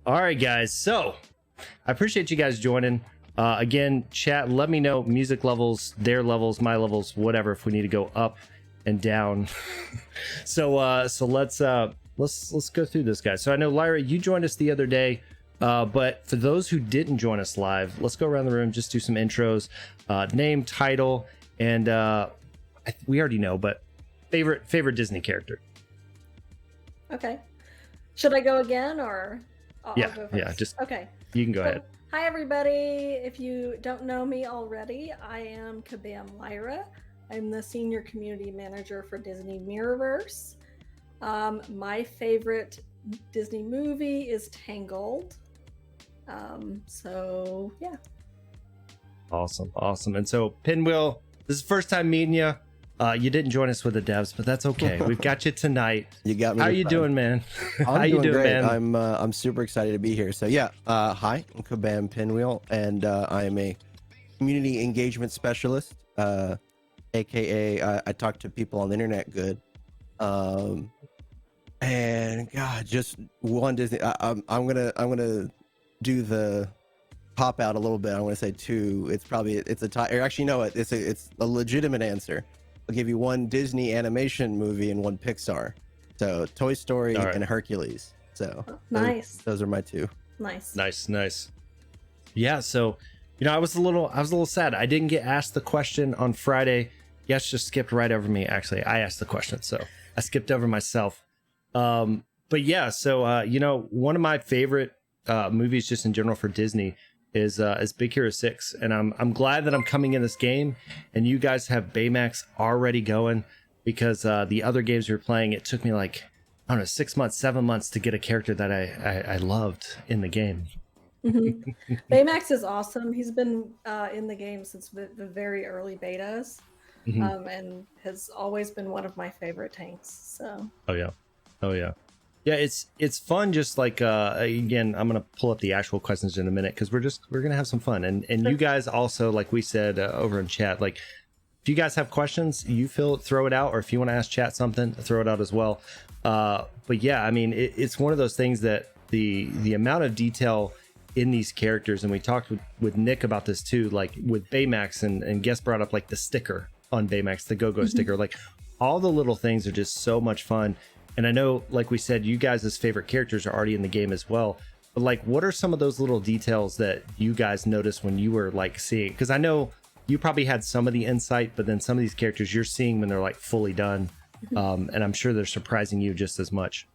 All right, guys. So I appreciate you guys joining. Again, chat, let me know music levels, their levels, my levels, whatever, if we need to go up and down. So let's go through this, guys. So I know, Lyra, you joined us the other day. But for those who didn't join us live, let's go around the room, just do some intros, name, title, and we already know, but favorite Disney character. Okay. Should I go again, or I'll go first? Yeah, just okay. You can go ahead. Hi, everybody. If you don't know me already, I am Kabam Lyra. I'm the Senior Community Manager for Disney Mirrorverse. My favorite Disney movie is Tangled. So yeah. Awesome. And so, Pinwheel, this is the first time meeting you. You didn't join us with the devs, but that's okay. We've got you tonight. You got me. How you doing, man? How you doing, man? I'm super excited to be here. So yeah, hi, I'm Kabam Pinwheel, and I am a community engagement specialist, aka I talk to people on the internet good. And God, just one Disney. I'm gonna do the pop out a little bit. I'm gonna say two. It's a tie. Or actually, no, it's a legitimate answer. I'll give you one Disney animation movie and one Pixar. So Toy Story and Hercules. So nice. Those are my two. Nice. Yeah. So, I was a little sad. I didn't get asked the question on Friday. Yes, just skipped right over me. Actually, I asked the question, so I skipped over myself. But yeah. So one of my favorite movies, just in general for Disney, is Big Hero 6, and I'm glad that I'm coming in this game and you guys have Baymax already going, because the other games we were playing, it took me like, I don't know, 6 months, 7 months to get a character that I loved in the game. Mm-hmm. Baymax is awesome. He's been in the game since the very early betas, and has always been one of my favorite tanks. So oh yeah it's fun. Just like again, I'm gonna pull up the actual questions in a minute, because we're gonna have some fun, and you guys also, like we said over in chat, like if you guys have questions, you throw it out, or if you want to ask chat something, throw it out as well. But yeah, I mean, it's one of those things that the amount of detail in these characters, and we talked with Nick about this too, like with Baymax, and Guest brought up like the sticker on Baymax, the go sticker, like all the little things are just so much fun. And I know, like we said, you guys' favorite characters are already in the game as well. But like, what are some of those little details that you guys noticed when you were like seeing? Because I know you probably had some of the insight, but then some of these characters you're seeing when they're like fully done. And I'm sure they're surprising you just as much.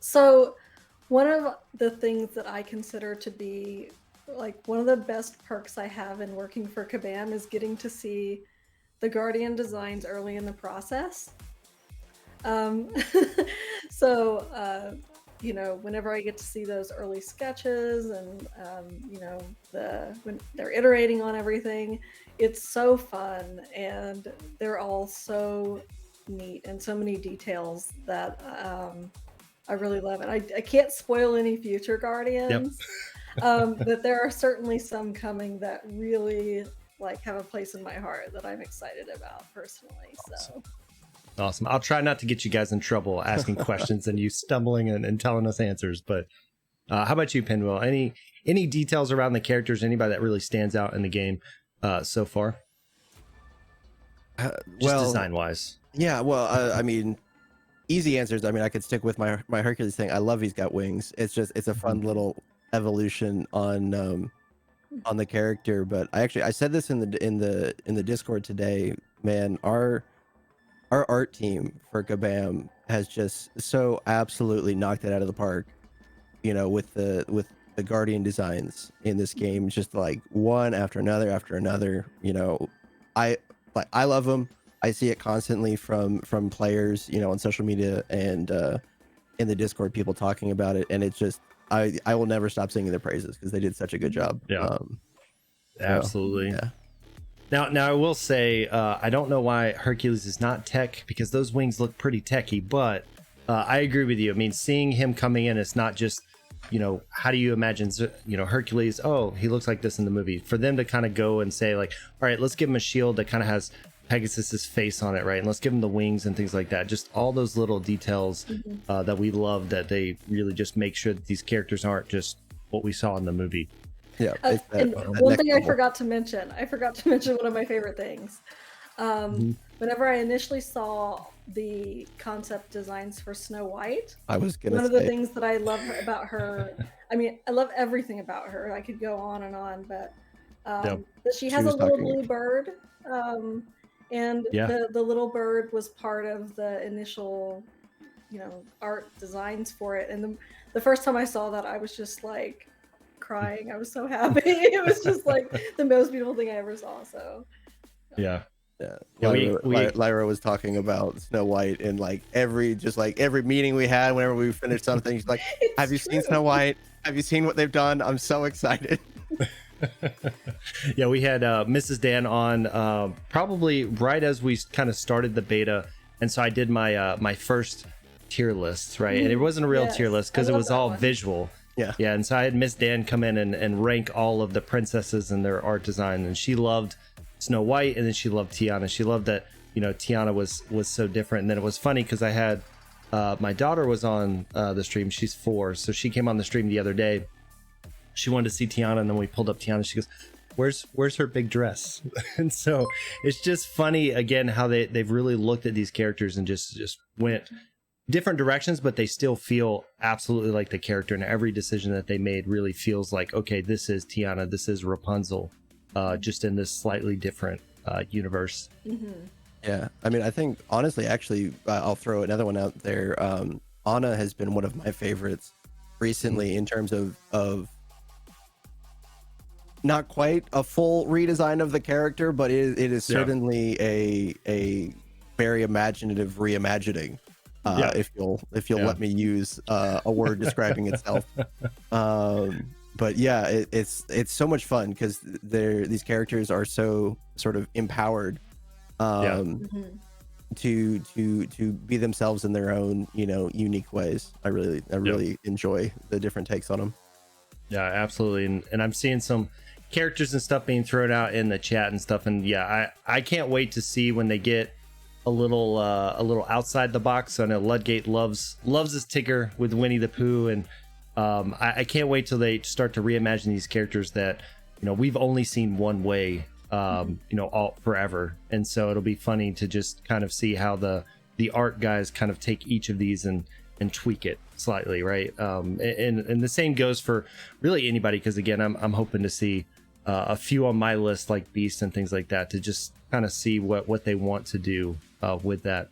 So one of the things that I consider to be like one of the best perks I have in working for Kabam is getting to see the Guardian designs early in the process. So whenever I get to see those early sketches, and when they're iterating on everything, it's so fun, and they're all so neat, and so many details that I really love it. I can't spoil any future Guardians, but there are certainly some coming that really have a place in my heart that I'm excited about personally. Awesome. I'll try not to get you guys in trouble asking questions and you stumbling and telling us answers. But how about you, Pinwheel? Any details around the characters? Anybody that really stands out in the game so far? Just design wise. Yeah. Well, I mean, easy answers. I mean, I could stick with my Hercules thing. I love he's got wings. It's a fun little evolution on the character. But I said this in the Discord today, man. Our art team for Kabam has just so absolutely knocked it out of the park, with the Guardian designs in this game, just like one after another. I love them. I see it constantly from players, on social media and in the Discord, people talking about it, and it's just I will never stop singing their praises because they did such a good job. Absolutely. Yeah. Now I will say, I don't know why Hercules is not tech, because those wings look pretty techy, but I agree with you. I mean, seeing him coming in, it's not just, how do you imagine, Hercules, oh, he looks like this in the movie. For them to kind of go and say like, all right, let's give him a shield that kind of has Pegasus's face on it, right? And let's give him the wings and things like that. Just all those little details that we love, that they really just make sure that these characters aren't just what we saw in the movie. Yeah. And one thing I forgot to mention one of my favorite things. Whenever I initially saw the concept designs for Snow White, I was gonna one of the things that I love about her, I mean, I love everything about her. I could go on and on, but that she has a little blue bird, and the little bird was part of the initial, art designs for it. And the first time I saw that, I was just like crying. I was so happy. It was just like the most beautiful thing I ever saw. So yeah. Lyra was talking about Snow White in like every meeting we had. Whenever we finished something, she's like, "Have you seen Snow White? Have you seen what they've done? I'm so excited." Yeah, we had Mrs. Dan on probably right as we kind of started the beta, and so I did my my first tier list, right? And it wasn't a real tier list because it was all visual. Yeah, and so I had Miss Dan come in and rank all of the princesses and their art design, and she loved Snow White, and then she loved Tiana. She loved that Tiana was so different. And then it was funny because I had my daughter was on the stream. She's 4, so she came on the stream the other day. She wanted to see Tiana, and then we pulled up Tiana. She goes, where's her big dress? And so it's just funny again how they've really looked at these characters and just went different directions, but they still feel absolutely like the character, and every decision that they made really feels like, okay, this is Tiana, this is Rapunzel, just in this slightly different universe. Yeah, I mean, I think honestly, actually, I'll throw another one out there. Anna has been one of my favorites recently in terms of not quite a full redesign of the character, but it is certainly a very imaginative reimagining. If you'll let me use a word describing itself. But yeah, it's so much fun because these characters are so sort of empowered to be themselves in their own unique ways. I really enjoy the different takes on them. Yeah, absolutely. And I'm seeing some characters and stuff being thrown out in the chat and stuff, and I can't wait to see when they get a little outside the box. I know Ludgate loves his Tigger with Winnie the Pooh, and I can't wait till they start to reimagine these characters that we've only seen one way all forever. And so it'll be funny to just kind of see how the art guys kind of take each of these and tweak it slightly, right? And the same goes for really anybody, because again, I'm hoping to see a few on my list like Beast and things like that, to just kind of see what they want to do with that.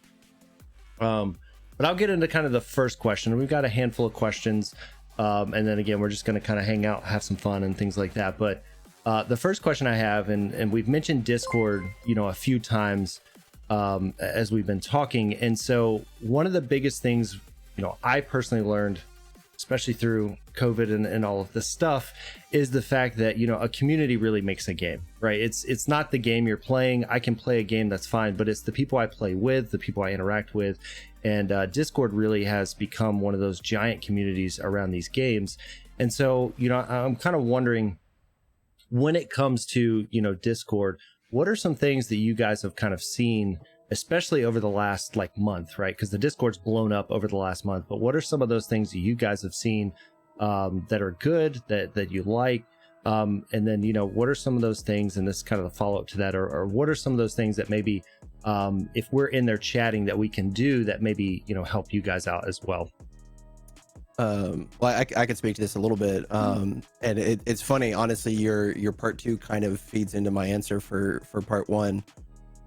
But I'll get into kind of the first question. We've got a handful of questions, and then again, we're just going to kind of hang out, have some fun and things like that. But the first question I have, and we've mentioned Discord a few times as we've been talking, and so one of the biggest things I personally learned, especially through COVID and all of this stuff, is the fact that a community really makes a game, right? It's not the game you're playing. I can play a game, that's fine, but it's the people I play with, the people I interact with. And Discord really has become one of those giant communities around these games. And so I'm kind of wondering, when it comes to Discord, what are some things that you guys have kind of seen, especially over the last month, right? Because the Discord's blown up over the last month. But what are some of those things that you guys have seen that are good, that you like? And then, what are some of those things, and this is kind of the follow-up to that, or what are some of those things that maybe if we're in there chatting that we can do that maybe, help you guys out as well? Well, I could speak to this a little bit. And it's funny, honestly, your part 2 kind of feeds into my answer for part 1.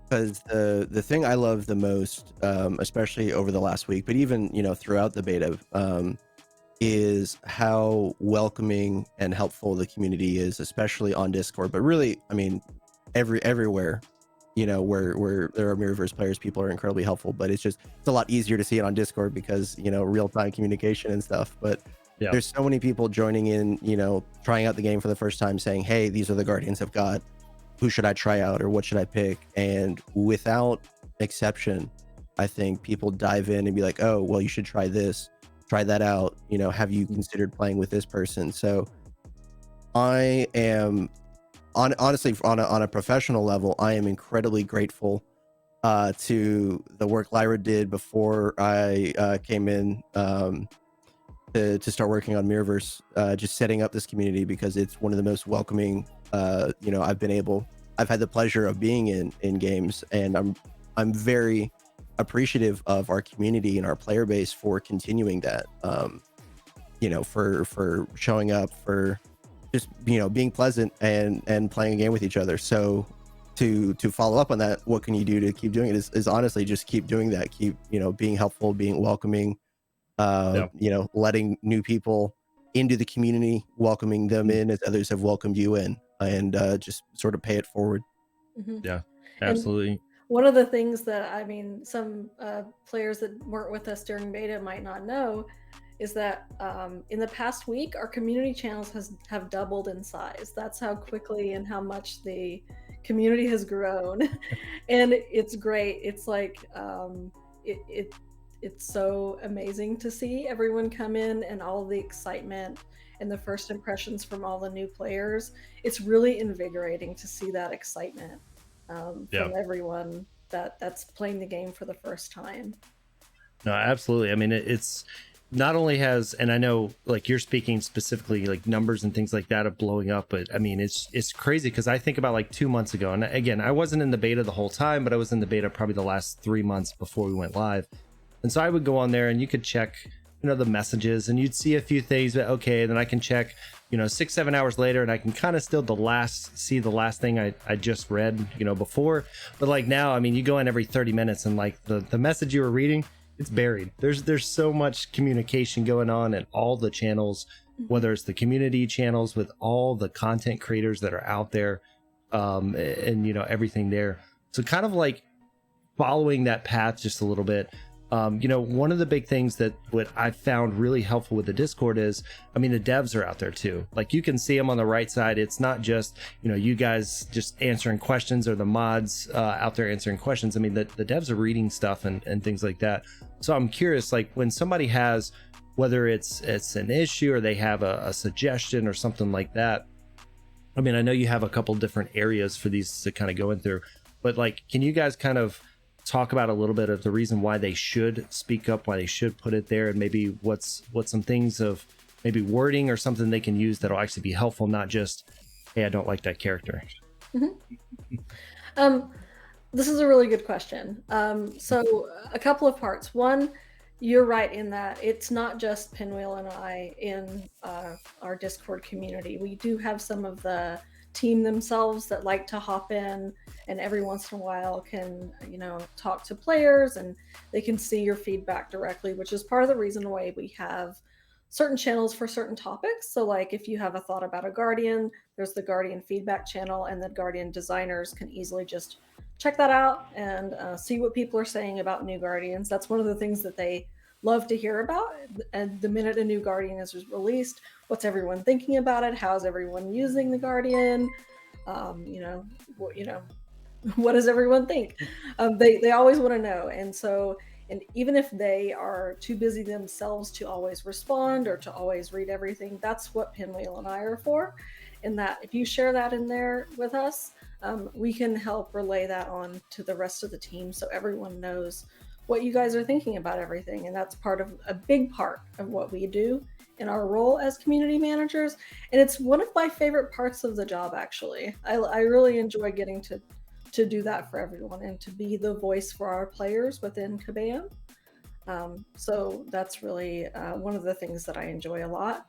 Because the thing I love the most, especially over the last week, but even throughout the beta, is how welcoming and helpful the community is, especially on Discord. But really, I mean, everywhere, where there are Mirrorverse players, people are incredibly helpful. But it's a lot easier to see it on Discord because real-time communication and stuff. But there's so many people joining in, trying out the game for the first time, saying, "Hey, these are the Guardians of God. Who should I try out, or what should I pick?" And without exception, I think people dive in and be like, "Oh, well, you should try this, try that out. Have you considered playing with this person?" So I am honestly on a professional level, I am incredibly grateful to the work Lyra did before I came in to start working on Mirrorverse, just setting up this community because it's one of the most welcoming. I've had the pleasure of being in games, and I'm very appreciative of our community and our player base for continuing that. For showing up, for just being pleasant and playing a game with each other. So to follow up on that, what can you do to keep doing it is honestly just keep doing that, keep being helpful, being welcoming, letting new people into the community, welcoming them in as others have welcomed you in, and just sort of pay it forward. Yeah, absolutely. And one of the things that some players that weren't with us during beta might not know is that in the past week, our community channels have doubled in size. That's how quickly and how much the community has grown, and it's great. It's like it's so amazing to see everyone come in and all the excitement and the first impressions from all the new players. It's really invigorating to see that excitement from everyone that's playing the game for the first time. No, absolutely. I mean, it's not only has, and I know like you're speaking specifically like numbers and things like that of blowing up, but I mean, it's crazy because I think about like 2 months ago, and again, I wasn't in the beta the whole time, but I was in the beta probably the last 3 months before we went live. And so I would go on there and you could check, the messages, and you'd see a few things, but okay, then I can check, 6-7 hours later, and I can kind of still see the last thing I just read, before. But like now, I mean, you go in every 30 minutes and like the message you were reading, it's buried. There's so much communication going on in all the channels, whether it's the community channels with all the content creators that are out there, and everything there. So kind of like following that path just a little bit. One of the big things that what I found really helpful with the Discord is, the devs are out there too. Like you can see them on the right side. It's not just, you guys just answering questions or the mods out there answering questions. I mean, the devs are reading stuff and things like that. So I'm curious, like when somebody has, whether it's an issue or they have a suggestion or something like that. I mean, I know you have a couple different areas for these to kind of go in through, but like, can you guys kind of talk about a little bit of the reason why they should speak up, why they should put it there, and maybe what's some things of maybe wording or something they can use that'll actually be helpful, not just, hey, I don't like that character. This is a really good question. So a couple of parts. One, you're right in that it's not just Pinwheel and I in our Discord community. We do have some of the team themselves that like to hop in and every once in a while can talk to players, and they can see your feedback directly, which is part of the reason why we have certain channels for certain topics. So like if you have a thought about a Guardian, there's the Guardian feedback channel, and the Guardian designers can easily just check that out and see what people are saying about new Guardians. That's one of the things that they love to hear about. And the minute a new Guardian is released, what's everyone thinking about it? How's everyone using the Guardian? What does everyone think? They always want to know. And even if they are too busy themselves to always respond or to always read everything, that's what Pinwheel and I are for. And that if you share that in there with us, we can help relay that on to the rest of the team so everyone knows what you guys are thinking about everything. And that's a big part of what we do in our role as community managers. And it's one of my favorite parts of the job, actually. I really enjoy getting to do that for everyone and to be the voice for our players within Kabam. So that's really one of the things that I enjoy a lot.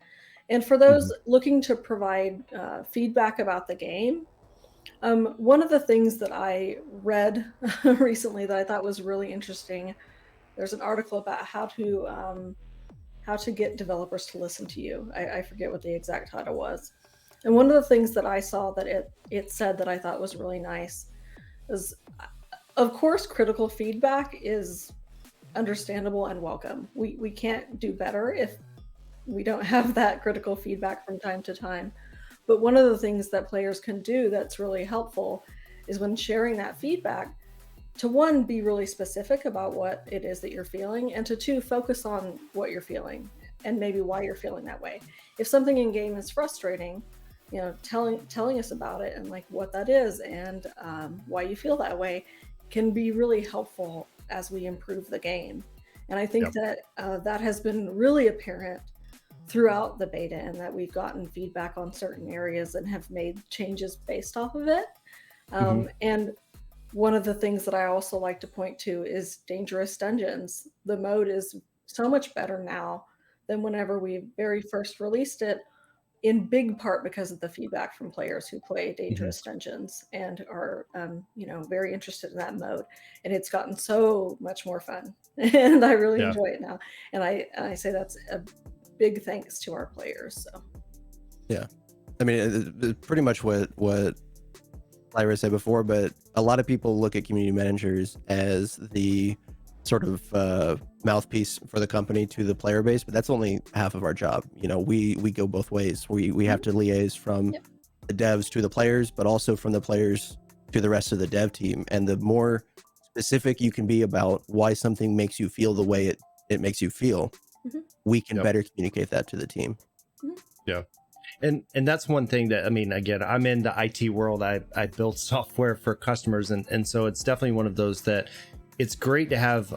And for those looking to provide feedback about the game, one of the things that I read recently that I thought was really interesting, there's an article about how to get developers to listen to you. I forget what the exact title was. And one of the things that I saw that it said that I thought was really nice is, of course, critical feedback is understandable and welcome. We can't do better if we don't have that critical feedback from time to time. But one of the things that players can do that's really helpful is when sharing that feedback, to one, be really specific about what it is that you're feeling, and to two, focus on what you're feeling and maybe why you're feeling that way. If something in game is frustrating, telling us about it and like what that is and why you feel that way can be really helpful as we improve the game. And I think that that has been really apparent throughout the beta, and that we've gotten feedback on certain areas and have made changes based off of it. And one of the things that I also like to point to is Dangerous Dungeons. The mode is so much better now than whenever we very first released it, in big part because of the feedback from players who play Dangerous Dungeons and are, you know, very interested in that mode. And it's gotten so much more fun, and I really enjoy it now. And I say that's a big thanks to our players. So yeah, I mean, it's pretty much what Lyra said before, but a lot of people look at community managers as the sort of mouthpiece for the company to the player base, but that's only half of our job. You know, we go both ways. We have to liaise from the devs to the players, but also from the players to the rest of the dev team. And the more specific you can be about why something makes you feel the way it makes you feel, we can better communicate that to the team. Yeah. And that's one thing that, I mean, again, I'm in the IT world. I build software for customers. And so it's definitely one of those that it's great to have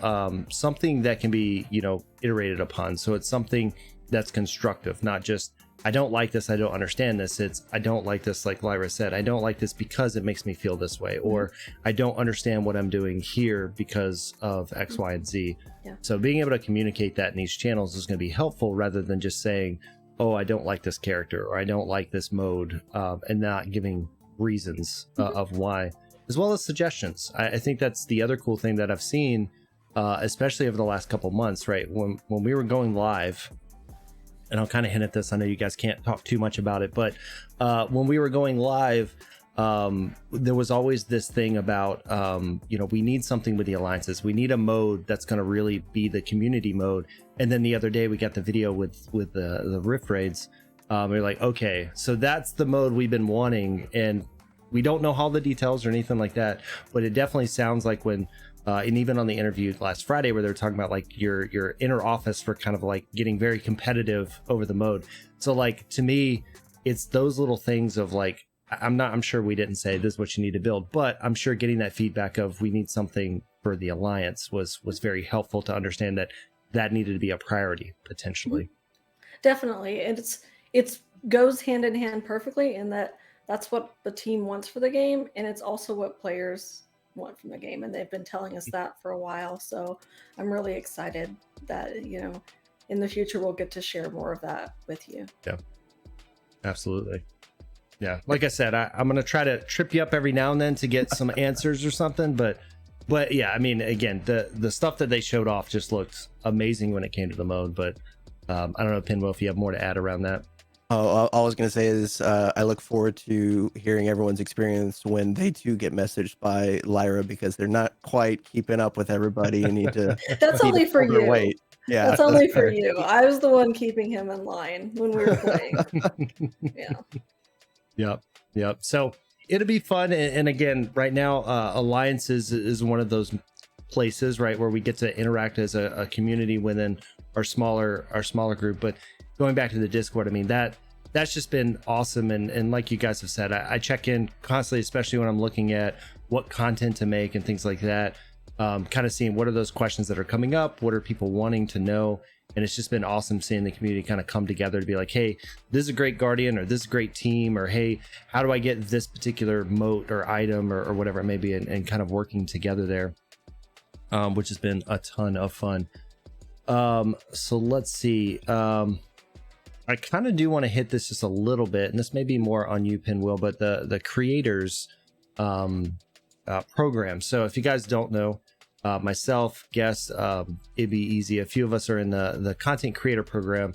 something that can be, you know, iterated upon. So it's something that's constructive, not just, I don't like this, I don't understand this. It's, I don't like this, like Lyra said, I don't like this because it makes me feel this way, or I don't understand what I'm doing here because of X, Y, and Z. So being able to communicate that in these channels is going to be helpful, rather than just saying, oh, I don't like this character, or I don't like this mode, and not giving reasons of why, as well as suggestions. I think that's the other cool thing that I've seen, especially over the last couple months, right? When we were going live, and I'll kind of hint at this, I know you guys can't talk too much about it, but when we were going live, there was always this thing about, you know, we need something with the alliances. We need a mode that's going to really be the community mode. And then the other day we got the video with the Rift Raids. We're like, okay, so that's the mode we've been wanting. And we don't know all the details or anything like that, but it definitely sounds like when, and even on the interview last Friday where they were talking about like your inner office for kind of like getting very competitive over the mode. So like, to me, it's those little things of like, I'm sure we didn't say this is what you need to build, but I'm sure getting that feedback of we need something for the alliance was very helpful to understand that needed to be a priority potentially. Definitely. And it's goes hand in hand perfectly in that's what the team wants for the game, and it's also what players want from the game, and they've been telling us that for a while. So I'm really excited that, you know, in the future we'll get to share more of that with you. Yeah, absolutely. Yeah, like I said, I'm gonna try to trip you up every now and then to get some answers or something, but yeah, I mean, again, the stuff that they showed off just looked amazing when it came to the mode. But I don't know, Pinwheel, if you have more to add around that. Oh, all I was going to say is I look forward to hearing everyone's experience when they too get messaged by Lyra, because they're not quite keeping up with everybody and need to. That's only for you. Wait. Yeah, that's only for you. I was the one keeping him in line when we were playing. Yep. So it'll be fun. And again, right now, Alliances is one of those places, right, where we get to interact as a community within our smaller group. But going back to the Discord, I mean, that's just been awesome. And like you guys have said, I check in constantly, especially when I'm looking at what content to make and things like that. Kind of seeing what are those questions that are coming up, what are people wanting to know. And it's just been awesome seeing the community kind of come together to be like, hey, this is a great Guardian, or this is a great team, or hey, how do I get this particular moat or item or whatever it may be, and kind of working together there, which has been a ton of fun. So let's see. I kind of do want to hit this just a little bit, and this may be more on you, Pinwheel, but the creators program. So if you guys don't know, myself, guess, it'd be easy. A few of us are in the content creator program,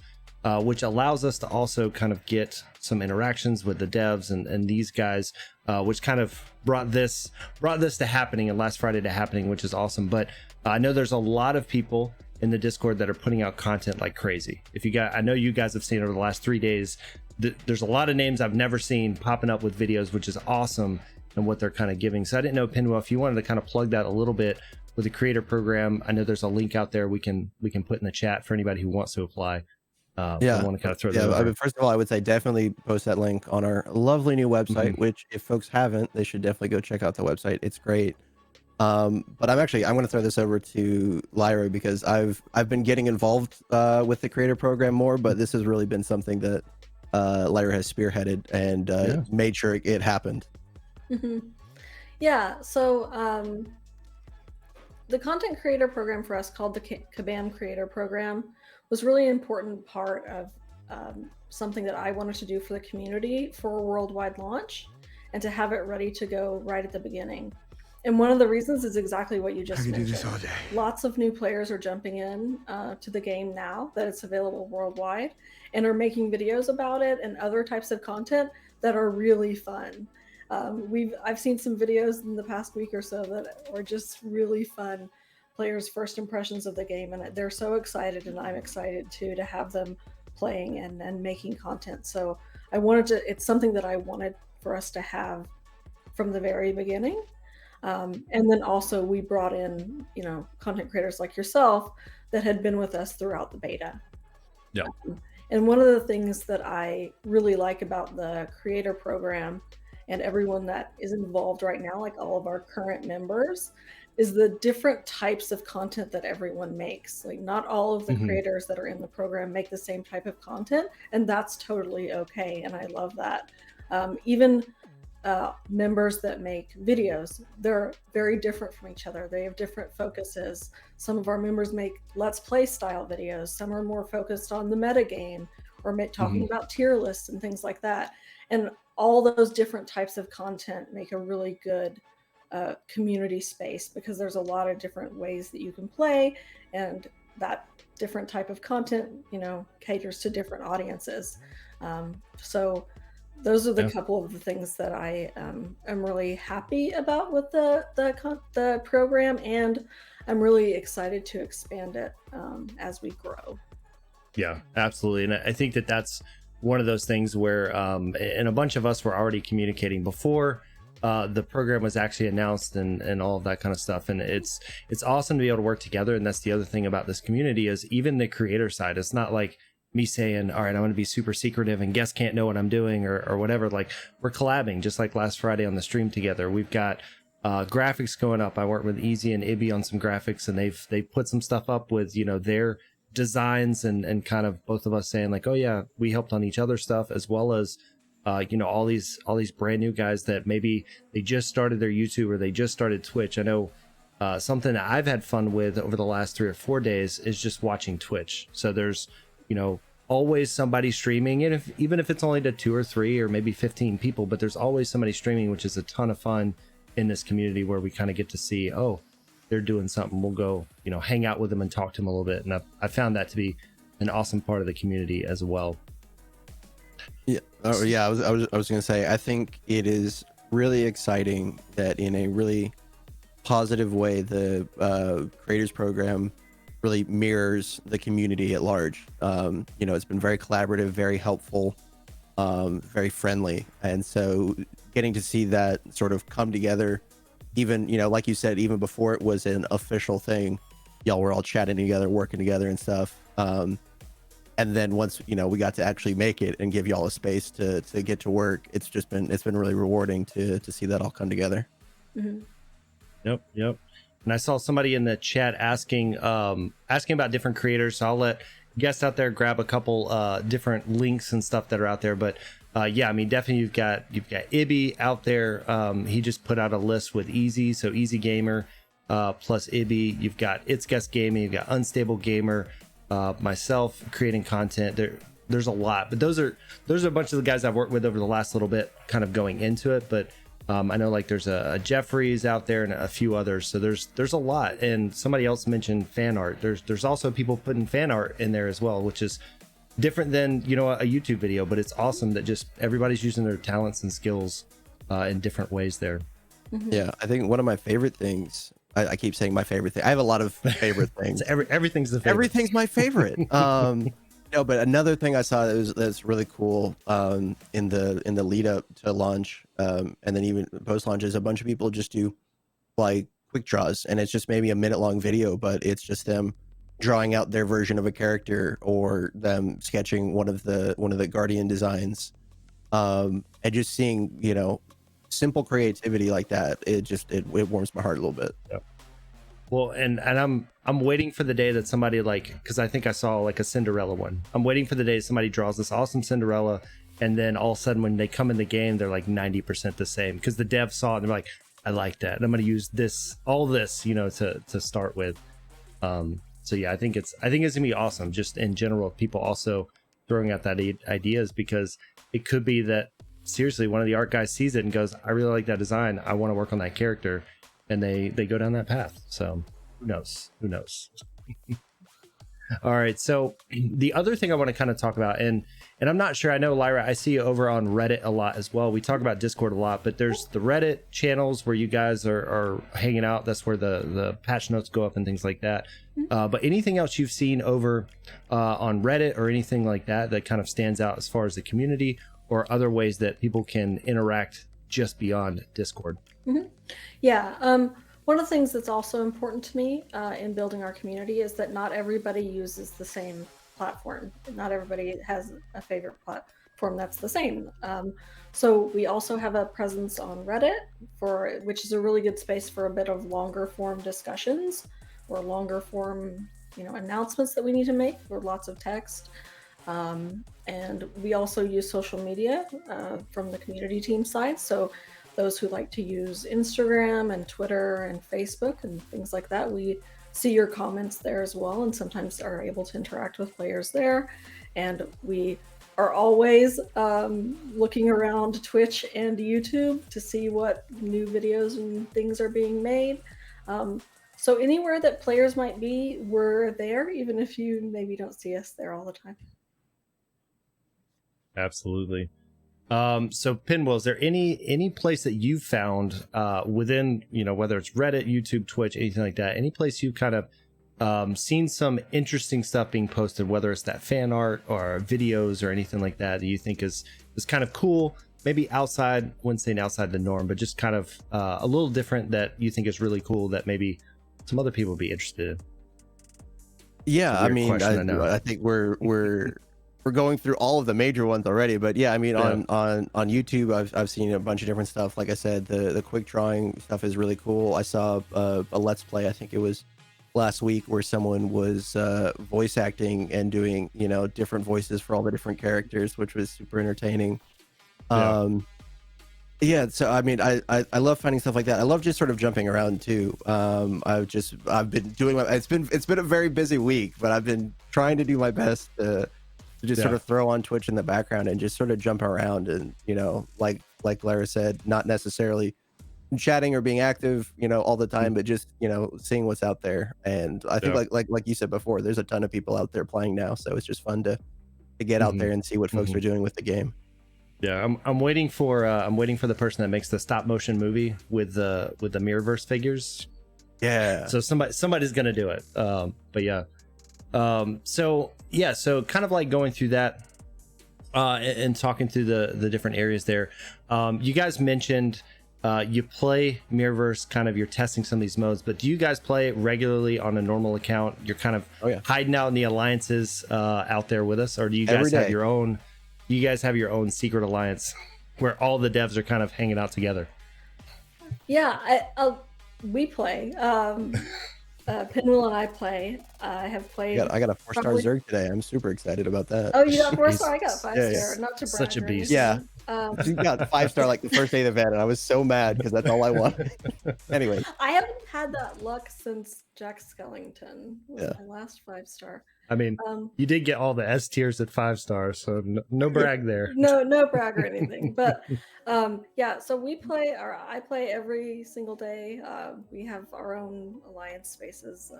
which allows us to also kind of get some interactions with the devs and these guys, which kind of brought this to happening, and last Friday to happening, which is awesome. But I know there's a lot of people in the Discord that are putting out content like crazy. I know you guys have seen over the last 3 days, there's a lot of names I've never seen popping up with videos, which is awesome, and what they're kind of giving. So I didn't know, Pinwheel, if you wanted to kind of plug that a little bit with the creator program. I know there's a link out there we can put in the chat for anybody who wants to apply. I want to kind of throw that over. I mean, first of all, I would say definitely post that link on our lovely new website, which if folks haven't, they should definitely go check out the website. It's great. But I'm going to throw this over to Lyra because I've been getting involved with the creator program more, but this has really been something that Lyra has spearheaded and made sure it happened. Yeah, so the content creator program for us, called the Kabam Creator Program, was really an important part of something that I wanted to do for the community for a worldwide launch, and to have it ready to go right at the beginning. And one of the reasons is exactly what you just mentioned. Do this all day. Lots of new players are jumping in to the game now that it's available worldwide, and are making videos about it and other types of content that are really fun. I've seen some videos in the past week or so that are just really fun, players' first impressions of the game, and they're so excited, and I'm excited too to have them playing and making content. So it's something that I wanted for us to have from the very beginning. And then also we brought in, content creators like yourself that had been with us throughout the beta. Yeah. And one of the things that I really like about the creator program and everyone that is involved right now, like all of our current members, is the different types of content that everyone makes. Like, not all of the creators that are in the program make the same type of content, and that's totally okay. And I love that. Even members that make videos, they're very different from each other. They have different focuses. Some of our members make let's play style videos. Some are more focused on the meta game or talking about tier lists and things like that. And all those different types of content make a really good community space, because there's a lot of different ways that you can play, and that different type of content, caters to different audiences. So those are the couple of the things that I am really happy about with the program, and I'm really excited to expand it as we grow. Yeah, absolutely. And I think that's one of those things where, and a bunch of us were already communicating before the program was actually announced and all of that kind of stuff. And it's awesome to be able to work together. And that's the other thing about this community, is even the creator side. It's not like me saying, all right, I'm going to be super secretive and guests can't know what I'm doing or whatever. Like, we're collabing, just like last Friday on the stream together. We've got graphics going up. I worked with Easy and Ibby on some graphics, and they've put some stuff up with, their designs and kind of both of us saying like, oh yeah, we helped on each other's stuff, as well as all these brand new guys that maybe they just started their YouTube or they just started Twitch. I know something that I've had fun with over the last 3 or 4 days is just watching Twitch. So there's always somebody streaming, and even if it's only to 2 or 3 or maybe 15 people, but there's always somebody streaming, which is a ton of fun in this community, where we kind of get to see, oh, they're doing something, we'll go hang out with them and talk to them a little bit. And I found that to be an awesome part of the community as well. Yeah. Oh yeah, I was gonna say, I think it is really exciting that in a really positive way the creators program really mirrors the community at large. It's been very collaborative, very helpful, very friendly, and so getting to see that sort of come together, even like you said, even before it was an official thing, y'all were all chatting together, working together and stuff, and then once we got to actually make it and give y'all a space to get to work, it's been really rewarding to see that all come together. Yep. And I saw somebody in the chat asking about different creators, so I'll let guests out there grab a couple different links and stuff that are out there. But yeah, I mean, definitely you've got Ibby out there. He just put out a list with Easy, so Easy Gamer plus Ibby. You've got It's Guest Gaming, you've got Unstable Gamer, myself creating content. There's a lot, but those are a bunch of the guys I've worked with over the last little bit, kind of going into it. But I know like there's a Jeffries out there and a few others, so there's a lot. And somebody else mentioned fan art. There's also people putting fan art in there as well, which is different than a YouTube video, but it's awesome that just everybody's using their talents and skills in different ways there. Yeah, I think one of my favorite things, I keep saying my favorite thing, I have a lot of favorite things. Everything's the favorite. Everything's my favorite. But another thing I saw that's really cool in the lead up to launch, and then even post launch, is a bunch of people just do like quick draws, and it's just maybe a minute long video, but it's just them drawing out their version of a character or them sketching one of the Guardian designs, and just seeing simple creativity like that, it warms my heart a little bit. Well, and I'm waiting for the day that somebody, like, because I think I saw like a Cinderella one. I'm waiting for the day somebody draws this awesome Cinderella, and then all of a sudden when they come in the game, they're like 90% the same because the dev saw it and they're like, I like that, and I'm going to use all this, you know, to start with. So yeah, I think it's gonna be awesome. Just in general, people also throwing out that ideas, because it could be that seriously one of the art guys sees it and goes, I really like that design, I want to work on that character, and they go down that path. So who knows? All right, so the other thing I want to kind of talk about, and I'm not sure, I know Lyra, I see you over on Reddit a lot as well. We talk about Discord a lot, but there's the Reddit channels where you guys are hanging out. That's where the patch notes go up and things like that. But anything else you've seen over on Reddit or anything like that that kind of stands out as far as the community, or other ways that people can interact just beyond Discord? Yeah. One of the things that's also important to me in building our community is that not everybody uses the same platform. Not everybody has a favorite platform that's the same. So we also have a presence on Reddit, which is a really good space for a bit of longer form discussions or longer form, announcements that we need to make, or lots of text. And we also use social media from the community team side. So those who like to use Instagram and Twitter and Facebook and things like that, we see your comments there as well, and sometimes are able to interact with players there. And we are always looking around Twitch and YouTube to see what new videos and things are being made. So anywhere that players might be, we're there, even if you maybe don't see us there all the time. Absolutely. So Pinwheel, is there any place that you've found within, whether it's Reddit, YouTube, Twitch, anything like that, any place you've kind of seen some interesting stuff being posted, whether it's that fan art or videos or anything like that you think is kind of cool, maybe outside, wouldn't say outside the norm, but just kind of a little different, that you think is really cool that maybe some other people would be interested in? Yeah, I mean, I think we're going through all of the major ones already, but yeah, I mean, on YouTube, I've seen a bunch of different stuff. Like I said, the quick drawing stuff is really cool. I saw a Let's Play, I think it was last week, where someone was voice acting and doing, different voices for all the different characters, which was super entertaining. Yeah, so I mean, I love finding stuff like that. I love just sort of jumping around too. I've been doing it's been a very busy week, but I've been trying to do my best to just sort of throw on Twitch in the background and just sort of jump around, and like Lyra said, not necessarily chatting or being active all the time, but just seeing what's out there. And I think like you said before, there's a ton of people out there playing now, so it's just fun to get out there and see what folks are doing with the game. Yeah, I'm waiting for the person that makes the stop motion movie with the Mirrorverse figures. Yeah, so somebody's gonna do it. But yeah. So kind of like going through that and talking through the different areas there. You guys mentioned you play Mirrorverse, kind of you're testing some of these modes, but do you guys play it regularly on a normal account? You're kind of hiding out in the alliances out there with us, or do you guys have your own? You guys have your own secret alliance where all the devs are kind of hanging out together? Yeah, we play. Pinwheel and I play. I have played. I got a 4-star Zerg today. I'm super excited about that. Oh, you got 4-star? I got 5-star. Not to brag. Such a beast. Yeah. You got 5-star like the first day of the event, and I was so mad because that's all I wanted. Anyway. I haven't had that luck since Jack Skellington was my last 5-star. I mean, you did get all the S tiers at 5 stars, so no brag there. No brag or anything. But so we play, or I play every single day. We have our own alliance spaces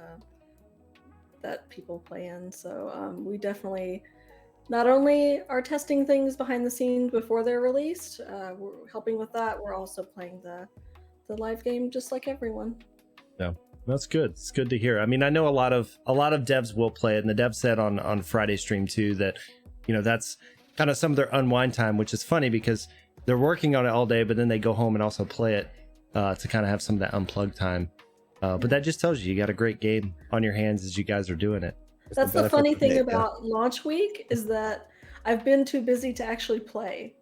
that people play in. So we definitely not only are testing things behind the scenes before they're released, we're helping with that. We're also playing the live game just like everyone. Yeah. That's good. It's good to hear. I mean, I know a lot of devs will play it, and the dev said on Friday stream too that that's kind of some of their unwind time, which is funny because they're working on it all day, but then they go home and also play it to kind of have some of that unplugged time. But that just tells you got a great game on your hands as you guys are doing it. That's the funny thing about launch week, is that I've been too busy to actually play.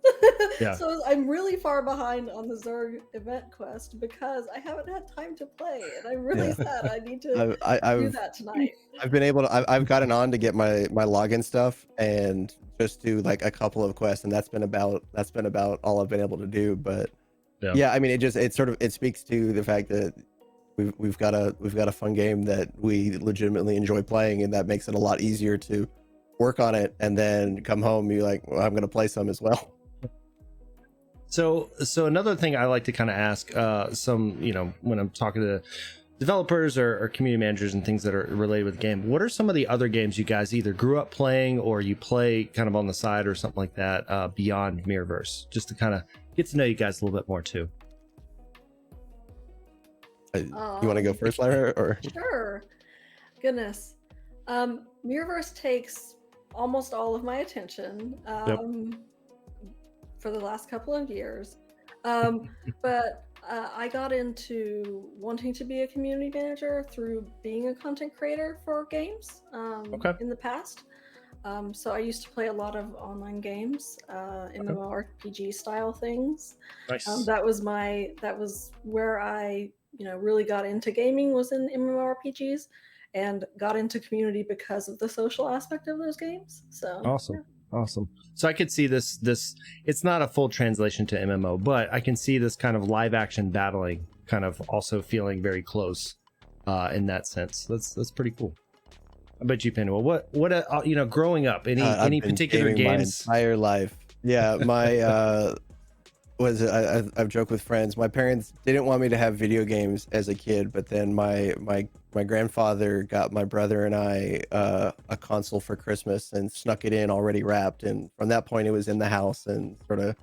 Yeah. So I'm really far behind on the Zerg event quest because I haven't had time to play, and I'm really Yeah. sad. I need to do that tonight. I've been able to. I've gotten on to get my login stuff and just do like a couple of quests, and that's been about all I've been able to do. But yeah, I mean, it speaks to the fact that we've got a fun game that we legitimately enjoy playing, and that makes it a lot easier to work on it and then come home. You're like, well, I'm gonna play some as well. So another thing I like to kind of ask some, when I'm talking to developers or community managers and things that are related with the game, what are some of the other games you guys either grew up playing or you play kind of on the side or something like that beyond Mirrorverse, just to kind of get to know you guys a little bit more too? You want to go first, Lyra? Or Sure. Goodness. Mirrorverse takes almost all of my attention for the last couple of years. But I got into wanting to be a community manager through being a content creator for games in the past. So I used to play a lot of online games, MMORPG style things. Nice. That was where I really got into gaming, was in MMORPGs, and got into community because of the social aspect of those games. So awesome. So I could see this it's not a full translation to MMO, but I can see this kind of live action battling kind of also feeling very close in that sense. That's pretty cool. I bet you, Pinwheel, what growing up, any particular games? My entire life. Yeah, my I've joked with friends. My parents didn't want me to have video games as a kid, but then my grandfather got my brother and I a console for Christmas and snuck it in already wrapped. And from that point, it was in the house, and sort of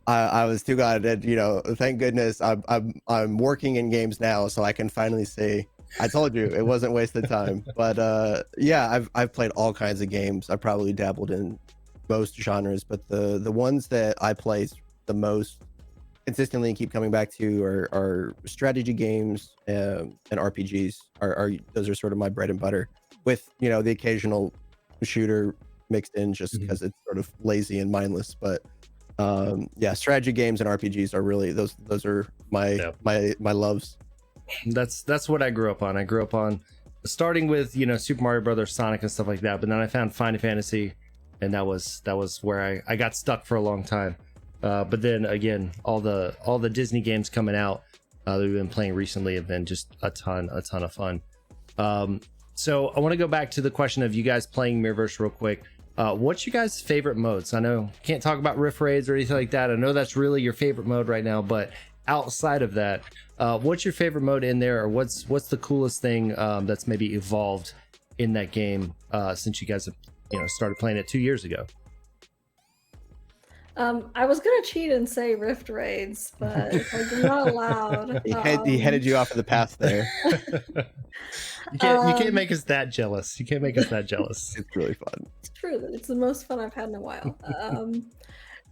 I was too glad that thank goodness I'm working in games now, so I can finally say I told you it wasn't wasted time. But yeah, I've played all kinds of games. I probably dabbled in most genres, but the ones that I play the most consistently and keep coming back to are strategy games and RPGs. Those are sort of my bread and butter, with the occasional shooter mixed in just because it's sort of lazy and mindless. But yeah, strategy games and RPGs are really those are my loves. That's what I grew up on. I grew up on starting with Super Mario Brothers, Sonic, and stuff like that. But then I found Final Fantasy, and that was where I got stuck for a long time. But then again, all the Disney games coming out that we've been playing recently have been just a ton of fun. So I want to go back to the question of you guys playing Mirrorverse real quick. What's your guys' favorite modes? I know can't talk about Rift Raids or anything like that. I know that's really your favorite mode right now, but outside of that, what's your favorite mode in there, or what's the coolest thing that's maybe evolved in that game since you guys have started playing it 2 years ago? I was gonna cheat and say Rift Raids, but I'm not allowed. He headed you off of the path there. You can't make us that jealous. You can't make us that jealous. It's really fun. It's true. It's the most fun I've had in a while.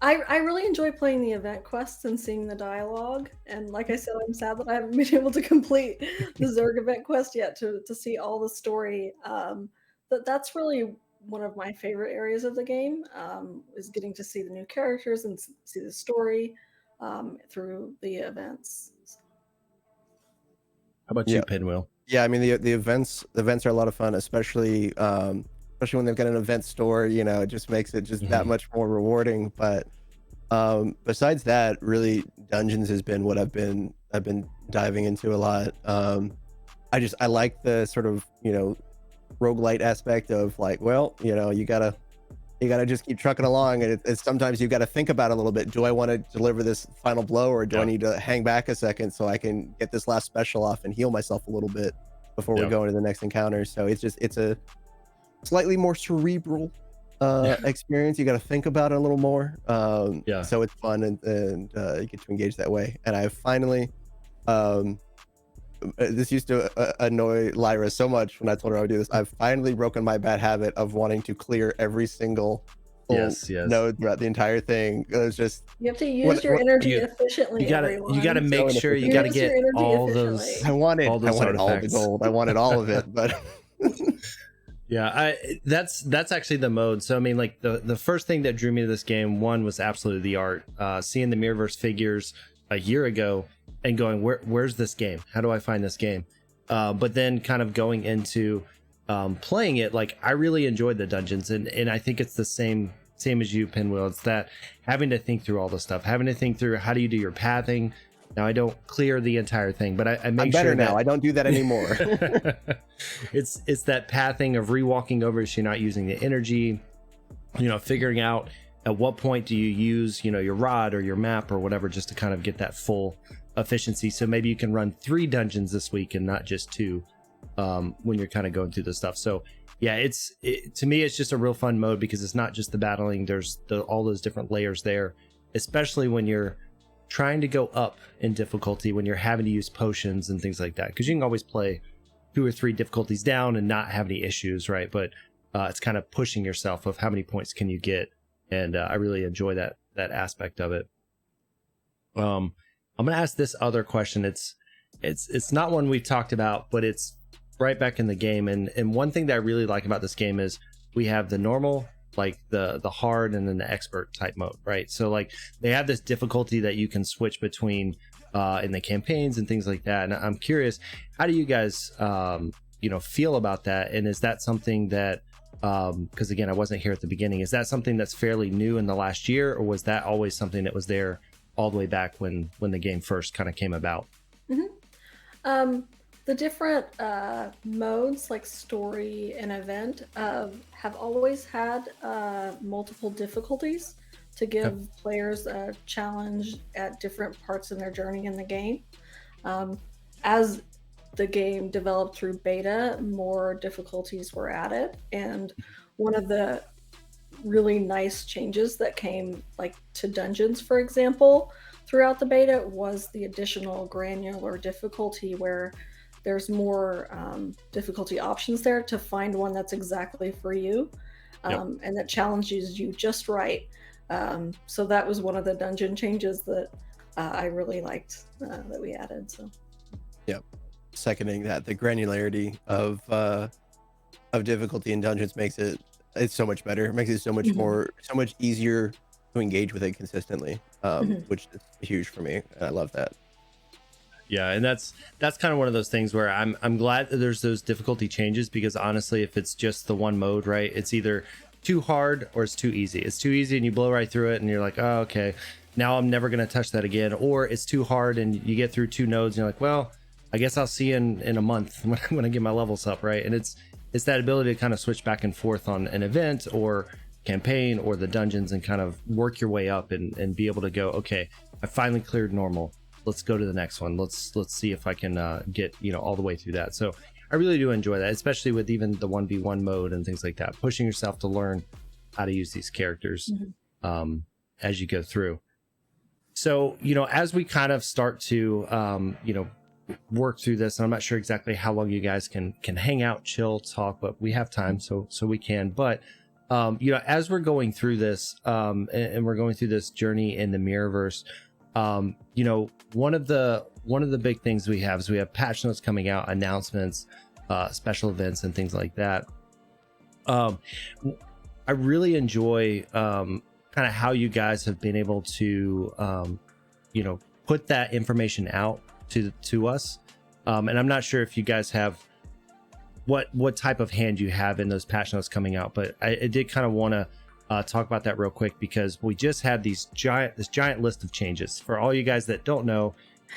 I really enjoy playing the event quests and seeing the dialogue. And like I said, I'm sad that I haven't been able to complete the Zerg event quest yet to see all the story. That's really one of my favorite areas of the game, is getting to see the new characters and see the story through the events. How about you, Pinwheel? Yeah, I mean the events are a lot of fun, especially when they've got an event store. It just makes it just that much more rewarding. But besides that, really, Dungeons has been what I've been diving into a lot. I like the sort of roguelite aspect of like, well, you gotta just keep trucking along, and it's sometimes you got to think about it a little bit. Do I want to deliver this final blow, or do I need to hang back a second so I can get this last special off and heal myself a little bit before we go into the next encounter? So it's a slightly more cerebral experience. You got to think about it a little more. So it's fun, and you get to engage that way. And I finally this used to annoy Lyra so much when I told her I would do this. I've finally broken my bad habit of wanting to clear every single node throughout the entire thing. It was just, you have to use your energy efficiently. You gotta make sure you gotta get all those. I wanted all the gold. I wanted all of it, but Yeah, that's actually the mode. So I mean, like the first thing that drew me to this game, one, was absolutely the art. Seeing the Mirrorverse figures a year ago and going, where's this game? How do I find this game? But then kind of going into playing it, like I really enjoyed the dungeons, and I think it's the same as you, Pinwheel. It's that having to think through all the stuff, having to think through how do you do your pathing. Now I don't clear the entire thing, but I make I'm better sure now. that I don't do that anymore. it's that pathing of rewalking over so you're not using the energy, figuring out at what point do you use, your rod or your map or whatever, just to kind of get that full efficiency. So maybe you can run 3 dungeons this week and not just 2 when you're kind of going through the stuff. So yeah, to me, it's just a real fun mode because it's not just the battling. There's all those different layers there, especially when you're trying to go up in difficulty, when you're having to use potions and things like that, because you can always play 2 or 3 difficulties down and not have any issues, right? But it's kind of pushing yourself of how many points can you get, and I really enjoy that aspect of it. I'm gonna ask this other question. It's not one we've talked about, but it's right back in the game, and one thing that I really like about this game is we have the normal, like the hard, and then the expert type mode, right? So like they have this difficulty that you can switch between in the campaigns and things like that. And I'm curious, how do you guys feel about that? And is that something that because again, I wasn't here at the beginning, is that something that's fairly new in the last year, or was that always something that was there all the way back when the game first kind of came about? The different modes, like story and event, have always had multiple difficulties to give players a challenge at different parts in their journey in the game. As the game developed through beta, more difficulties were added, and one of the really nice changes that came, like to dungeons, for example, throughout the beta was the additional granular difficulty, where there's more difficulty options there to find one that's exactly for you, and that challenges you just right. So that was one of the dungeon changes that I really liked that we added. So, yep, seconding that, the granularity of difficulty in dungeons makes it's so much better. It makes it so much so much easier to engage with it consistently, which is huge for me, and I love that. Yeah, and that's kind of one of those things where I'm glad that there's those difficulty changes, because honestly, if it's just the one mode, right, it's either too hard or it's too easy. It's too easy and you blow right through it and you're like, oh, okay, now I'm never going to touch that again. Or it's too hard and you get through 2 nodes and you're like, well, I guess I'll see you in a month when I get my levels up, right? And it's that ability to kind of switch back and forth on an event or campaign or the dungeons and kind of work your way up and be able to go, okay, I finally cleared normal. Let's go to the next one. Let's see if I can get all the way through that. So I really do enjoy that, especially with even the 1v1 mode and things like that, pushing yourself to learn how to use these characters as you go through. So as we kind of start to work through this, and I'm not sure exactly how long you guys can hang out, chill, talk, but we have time, so we can. But as we're going through this and we're going through this journey in the Mirrorverse, one of the big things we have is we have patch notes coming out, announcements, special events, and things like that. I really enjoy kind of how you guys have been able to put that information out to us, and I'm not sure if you guys have what type of hand you have in those patch notes coming out, but I did kind of want to talk about that real quick, because we just had this giant list of changes. For all you guys that don't know,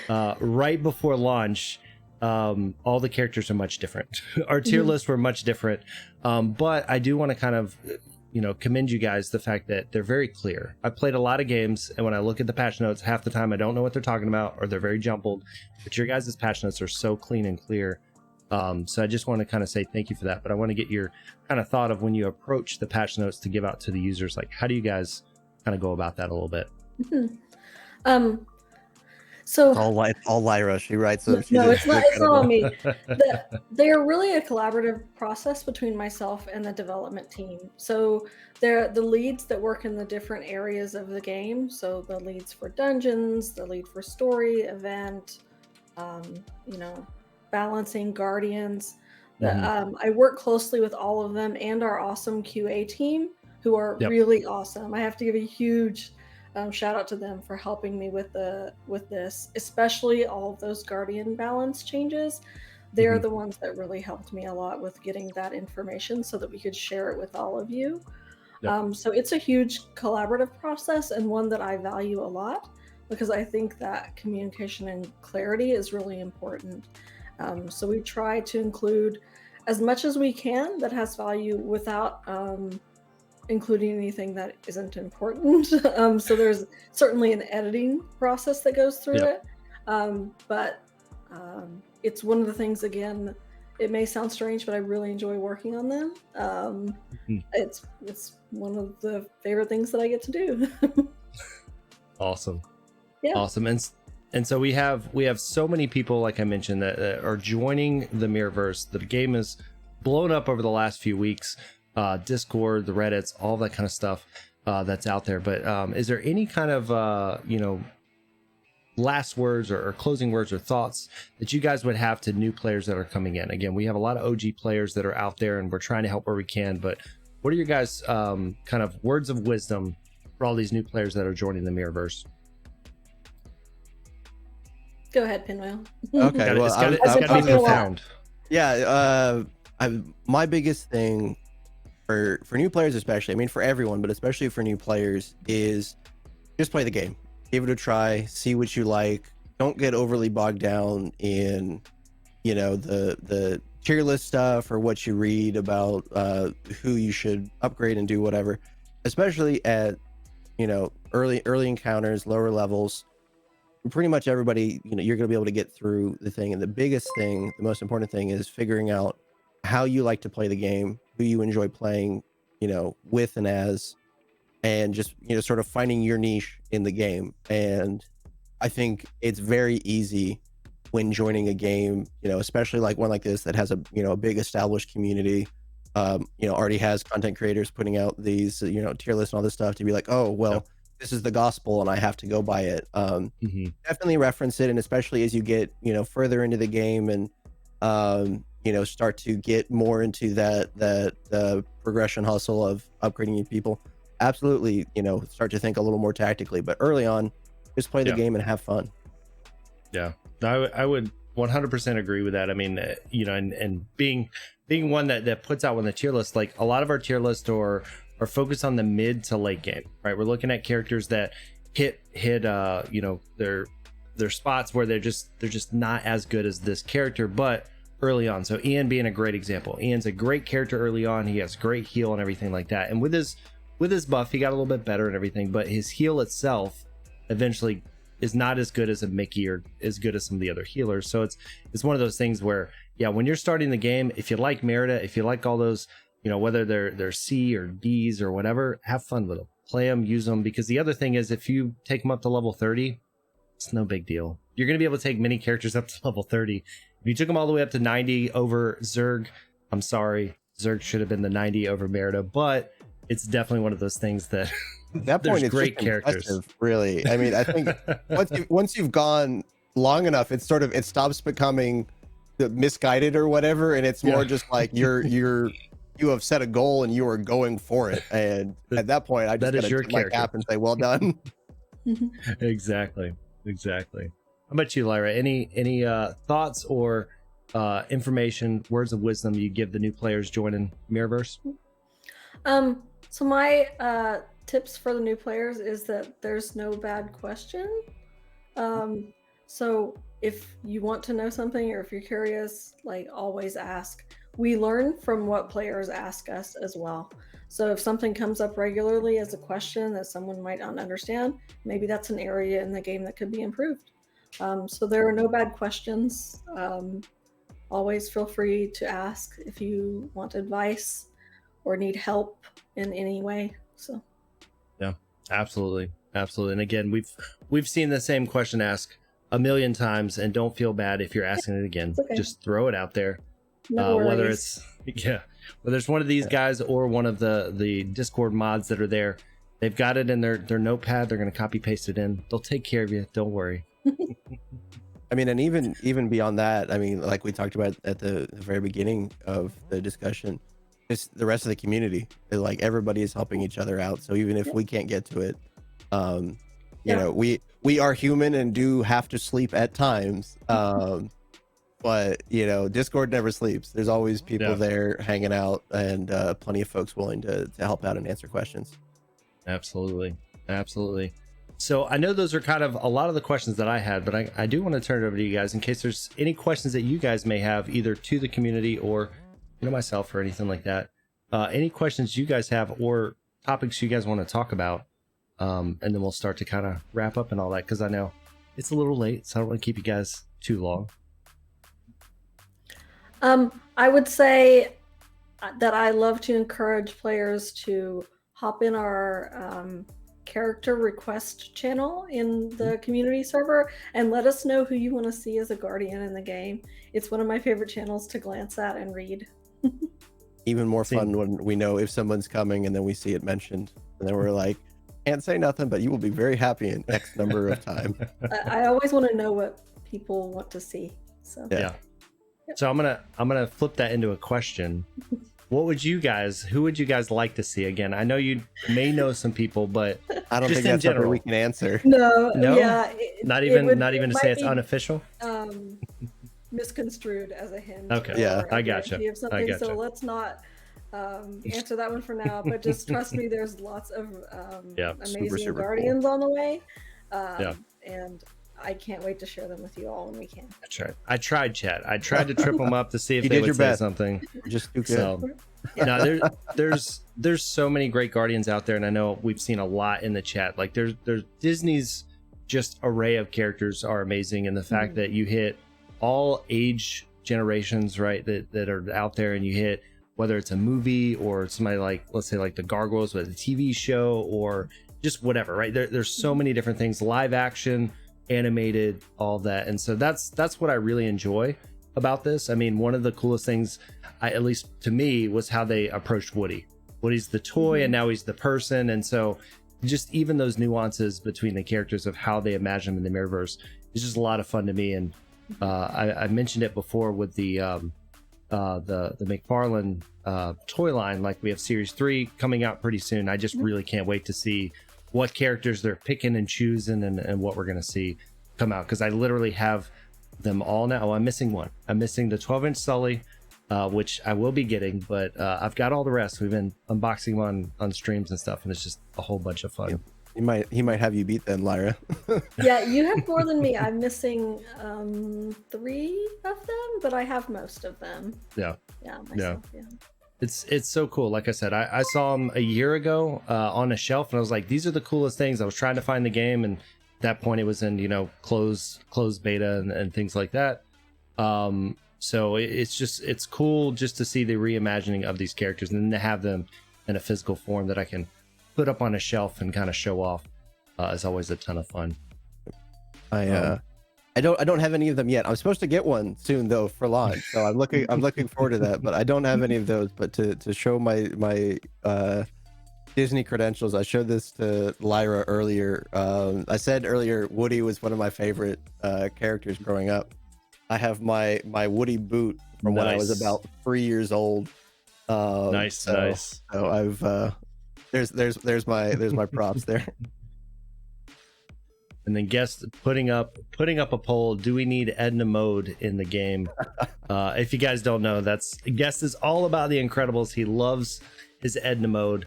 right before launch, all the characters are much different. Our tier lists were much different, but I do want to kind of commend you guys, the fact that they're very clear. I played a lot of games, and when I look at the patch notes, half the time I don't know what they're talking about, or they're very jumbled, but your guys' patch notes are so clean and clear. So I just want to kind of say thank you for that, but I want to get your kind of thought of when you approach the patch notes to give out to the users, like how do you guys kind of go about that a little bit? So all Lyra, she writes them. No, it's not on me. They are really a collaborative process between myself and the development team. So they're the leads that work in the different areas of the game. So the leads for dungeons, the lead for story, event, balancing, guardians. I work closely with all of them and our awesome QA team, who are Yep. really awesome. I have to give a huge shout out to them for helping me with this, especially all of those Guardian balance changes. They're the ones that really helped me a lot with getting that information so that we could share it with all of you. Yep. So it's a huge collaborative process and one that I value a lot because I think that communication and clarity is really important. So we try to include as much as we can that has value without including anything that isn't important. So there's certainly an editing process that goes through it. But it's one of the things, again, it may sound strange, but I really enjoy working on them. It's one of the favorite things that I get to do. Awesome. Yeah. Awesome. And so we have so many people, like I mentioned, that are joining the Mirrorverse. The game is blown up over the last few weeks. Discord, the Reddits, all that kind of stuff that's out there. But is there any kind of last words or closing words or thoughts that you guys would have to new players that are coming in? Again, we have a lot of OG players that are out there, and we're trying to help where we can. But what are your guys' kind of words of wisdom for all these new players that are joining the Mirrorverse? Go ahead, Pinwheel. Okay, It's got to be profound. Yeah, my biggest thing for new players, especially, I mean for everyone, but especially for new players, is just play the game, give it a try, see what you like. Don't get overly bogged down in the tier list stuff or what you read about who you should upgrade and do whatever, especially at early encounters, lower levels. Pretty much everybody, you're going to be able to get through the thing. And the biggest thing, the most important thing, is figuring out how you like to play the game, who you enjoy playing, with and as, and just, sort of finding your niche in the game. And I think it's very easy when joining a game, especially like one like this that has a big established community, already has content creators putting out these, tier lists and all this stuff, to be like, oh, well, this is the gospel and I have to go by it. Definitely reference it. And especially as you get, further into the game and, start to get more into that progression hustle of upgrading your people, absolutely, start to think a little more tactically. But early on, just play the game and have fun. Yeah, I would 100% agree with that. I mean, and being one that puts out on the tier list, like a lot of our tier list are focused on the mid to late game, right? We're looking at characters that hit their spots where they're just not as good as this character, but early on. So Ian being a great example. Ian's a great character early on. He has great heal and everything like that. And with his buff, he got a little bit better and everything, but his heal itself eventually is not as good as a Mickey or as good as some of the other healers. So it's one of those things where, yeah, when you're starting the game, if you like Merida, if you like all those, whether they're C or D's or whatever, have fun with them, play them, use them. Because the other thing is, if you take them up to level 30, it's no big deal. You're going to be able to take many characters up to level 30. If you took them all the way up to 90 over Zerg, I'm sorry, Zerg should have been the 90 over Merida, but it's definitely one of those things that at that point, it's great characters. Really, I mean, I think once you've gone long enough, it stops becoming misguided or whatever, and it's more just like you have set a goal and you are going for it. And at that point, I just got to tip my cap and say, well done. Exactly. How about you, Lyra? Any thoughts or information, words of wisdom you give the new players joining Mirrorverse? So my tips for the new players is that there's no bad question. So if you want to know something or if you're curious, like, always ask. We learn from what players ask us as well. So if something comes up regularly as a question that someone might not understand, maybe that's an area in the game that could be improved. So there are no bad questions. Always feel free to ask if you want advice or need help in any way. So yeah, absolutely. And again, we've seen the same question asked a million times, and don't feel bad if you're asking it again. Okay. Just throw it out there. No whether it's one of these guys or one of the Discord mods that are there, they've got it in their notepad. They're going to copy paste it in. They'll take care of you. Don't worry. I mean, and even beyond that, I mean, like we talked about at the very beginning of the discussion, just the rest of the community, like everybody is helping each other out. So even if we can't get to it, you Yeah. know, we are human and do have to sleep at times. But you know, Discord never sleeps. There's always people there hanging out, and plenty of folks willing to help out and answer questions. Absolutely. So I know those are kind of a lot of the questions that I had, but I do want to turn it over to you guys in case there's any questions that you guys may have, either to the community or, you know, myself or anything like that. Any questions you guys have or topics you guys want to talk about, and then we'll start to kind of wrap up and all that, because I know it's a little late, so I don't want to keep you guys too long. I would say that I love to encourage players to hop in our character request channel in the community server and let us know who you want to see as a guardian in the game. It's one of my favorite channels to glance at and read. Even more fun when we know if someone's coming and then we see it mentioned, and then we're like, can't say nothing, but you will be very happy in X number of time. I always want to know what people want to see. So yeah. So I'm gonna flip that into a question. Who would you guys like to see again? I know you may know some people, but I don't think that's something we can answer. No, not even to say it's unofficial. Misconstrued as a hint. Okay, yeah, I gotcha. So let's not answer that one for now. But just trust me, there's lots of amazing super guardians on the way, and I can't wait to share them with you all when we can. I tried, chat. I tried to trip them up to see if they would say something. Just too good. So, no, there's so many great guardians out there, and I know we've seen a lot in the chat. Like there's Disney's just array of characters are amazing, and the fact that you hit all age generations, right, that are out there, and you hit whether it's a movie or somebody like, let's say like the Gargoyles with a TV show or just whatever, right? There's so many different things, live action, animated, all that. And so that's what I really enjoy about this. I mean, one of the coolest things, at least to me, was how they approached Woody. Woody's the toy and now he's the person. And so just even those nuances between the characters of how they imagine them in the Mirrorverse is just a lot of fun to me. And I mentioned it before with the McFarlane toy line. Like we have series 3 coming out pretty soon. I just really can't wait to see what characters they're picking and choosing and what we're going to see come out, because I literally have them all now. Oh, I'm missing one. I'm missing the 12-inch Sully, which I will be getting, but I've got all the rest. We've been unboxing them on streams and stuff, and it's just a whole bunch of fun. Yeah. He might have you beat then, Lyra. Yeah, you have more than me. I'm missing 3 of them, but I have most of them. Yeah. Myself, yeah. It's so cool. Like I said, I saw them a year ago on a shelf, and I was like, these are the coolest things. I was trying to find the game, and at that point it was in, you know, closed beta and things like that. So it's cool just to see the reimagining of these characters and then to have them in a physical form that I can put up on a shelf and kind of show off. Is always a ton of fun. I don't have any of them yet. I'm supposed to get one soon though for launch, so I'm looking forward to that. But I don't have any of those. But to show my Disney credentials, I showed this to Lyra earlier. I said earlier Woody was one of my favorite characters growing up. I have my Woody boot from when I was about 3 years old. Nice. So I've there's my props there. And then guest putting up a poll. Do we need Edna mode in the game? If you guys don't know, guest is all about the Incredibles. He loves his Edna mode,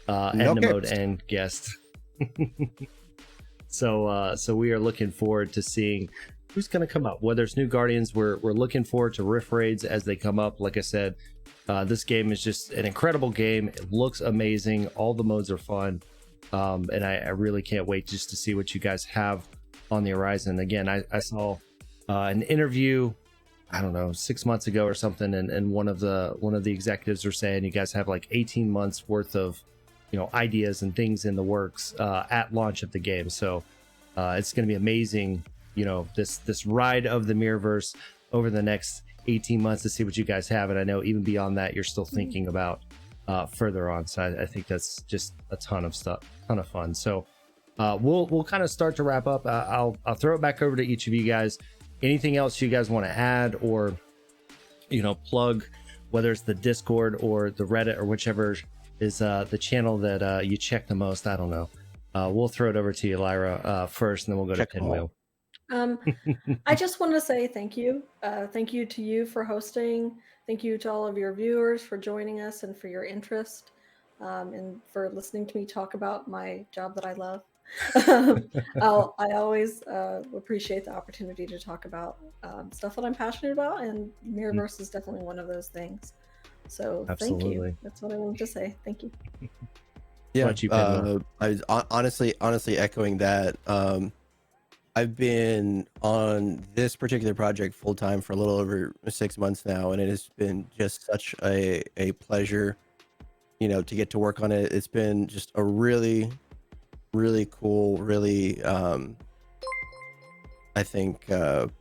mode and guest. So we are looking forward to seeing who's going to come up. Whether it's new Guardians, we're looking forward to Rift Raids as they come up. Like I said, this game is just an incredible game. It looks amazing. All the modes are fun. And I really can't wait just to see what you guys have on the horizon. Again, I saw an interview, I don't know, 6 months ago or something, and one of the executives were saying you guys have like 18 months worth of, you know, ideas and things in the works at launch of the game. So it's going to be amazing, you know, this ride of the Mirrorverse over the next 18 months to see what you guys have. And I know even beyond that, you're still thinking about further on. So I think that's just a ton of fun. So we'll kind of start to wrap up. I'll throw it back over to each of you guys. anything else you guys want to add or, you know, plug, whether it's the Discord or the Reddit or whichever is the channel that you check the most. I don't know. We'll throw it over to you, Lyra, first, and then we'll go to Pinwheel. I just want to say thank you. Thank you to you for hosting. Thank you to all of your viewers for joining us and for your interest, and for listening to me talk about my job that I love. I always appreciate the opportunity to talk about stuff that I'm passionate about, and Mirrorverse is definitely one of those things. So thank you. That's what I wanted to say. Thank you. Yeah, I was honestly echoing that. I've been on this particular project full time for a little over 6 months now, and it has been just such a pleasure, you know, to get to work on it. It's been just a really cool, really I think I'm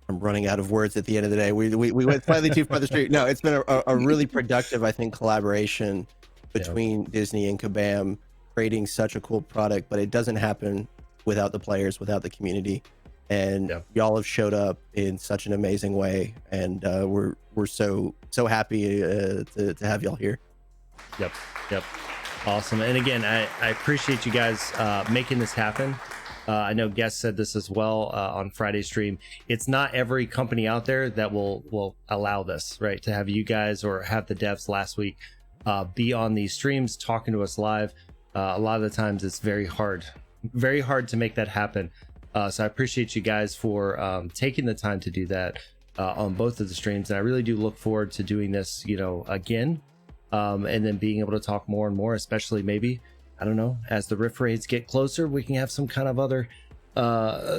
running out of words at the end of the day. We went slightly too far the street. No, it's been a really productive, I think, collaboration between Disney and Kabam, creating such a cool product, but it doesn't happen without the players, without the community, and y'all have showed up in such an amazing way, and we're so happy to have y'all here. Yep. Awesome. And again, I appreciate you guys making this happen. I know guests said this as well on Friday's stream. It's not every company out there that will allow this, right? To have you guys or have the devs last week be on these streams talking to us live. A lot of the times it's very hard to make that happen. So I appreciate you guys for taking the time to do that on both of the streams. And I really do look forward to doing this, you know, again, and then being able to talk more and more, especially maybe, I don't know, as the riff raids get closer, we can have some kind of other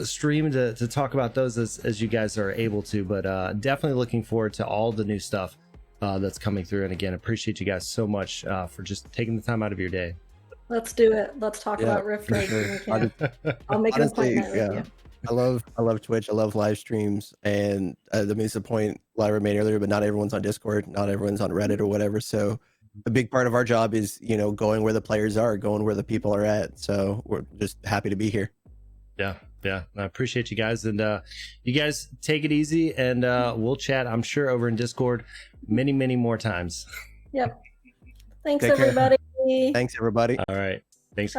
stream to talk about those as you guys are able to. But definitely looking forward to all the new stuff that's coming through. And again, appreciate you guys so much for just taking the time out of your day. Let's do it. Let's talk about Rift Raid when we can. I'll make an appointment with you. I love Twitch. I love live streams, and that means the point Lyra made earlier. But not everyone's on Discord. Not everyone's on Reddit or whatever. So a big part of our job is, you know, going where the players are, going where the people are at. So we're just happy to be here. Yeah. I appreciate you guys, and you guys take it easy, and we'll chat, I'm sure, over in Discord many more times. Yep. Thanks, everybody. Thanks, everybody. All right. Thanks, guys.